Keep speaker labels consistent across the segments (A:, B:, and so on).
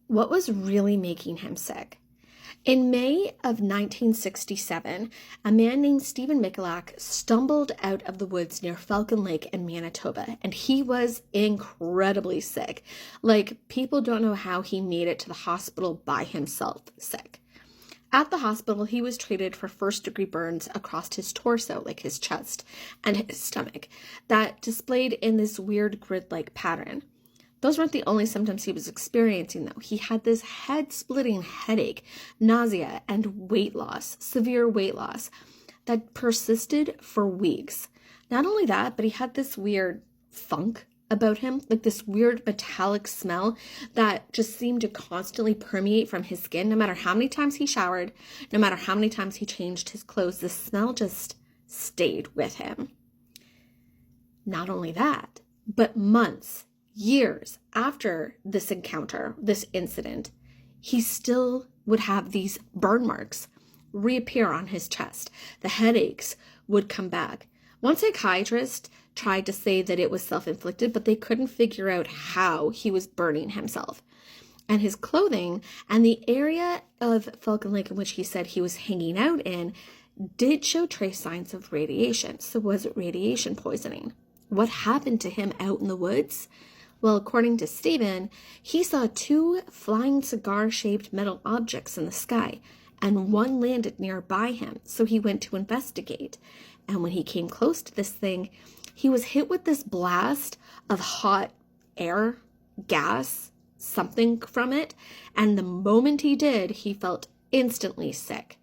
A: What was really making him sick? In May of 1967, a man named Stephen Michalak stumbled out of the woods near Falcon Lake in Manitoba, and he was incredibly sick. Like, people don't know how he made it to the hospital by himself sick. At the hospital, he was treated for first-degree burns across his torso, like his chest and his stomach, that displayed in this weird grid-like pattern. Those weren't the only symptoms he was experiencing, though. He had this head-splitting headache, nausea, and weight loss, severe weight loss, that persisted for weeks. Not only that, but he had this weird funk about him, like this weird metallic smell that just seemed to constantly permeate from his skin. No matter how many times he showered, no matter how many times he changed his clothes, the smell just stayed with him. Not only that, but months, years after this encounter, this incident, he still would have these burn marks reappear on his chest. The headaches would come back. One psychiatrist tried to say that it was self-inflicted, but they couldn't figure out how he was burning himself. And his clothing and the area of Falcon Lake in which he said he was hanging out in did show trace signs of radiation. So was it radiation poisoning? What happened to him out in the woods? Well, according to Stephen, he saw 2 flying cigar-shaped metal objects in the sky, and one landed nearby him, so he went to investigate. And when he came close to this thing, he was hit with this blast of hot air, gas, something from it, and the moment he did, he felt instantly sick.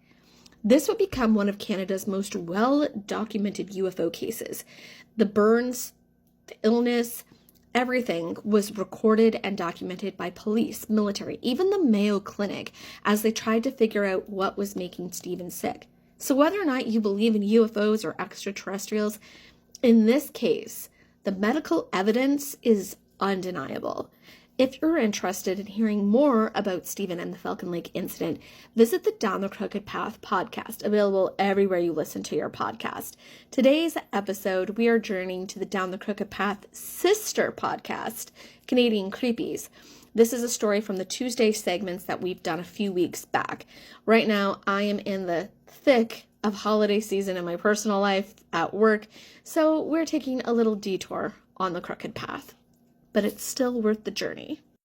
A: This would become one of Canada's most well-documented UFO cases. The burns, the illness, everything was recorded and documented by police, military, even the Mayo Clinic, as they tried to figure out what was making Stephen sick. So whether or not you believe in UFOs or extraterrestrials, in this case, the medical evidence is undeniable. If you're interested in hearing more about Stephen and the Falcon Lake incident, visit the Down the Crooked Path podcast, available everywhere you listen to your podcast. Today's episode, we are journeying to the Down the Crooked Path sister podcast, Canadian Creepies. This is a story from the Tuesday segments that we've done a few weeks back. Right now, I am in the thick of holiday season in my personal life at work, so we're taking a little detour on the crooked path. But it's still worth the journey.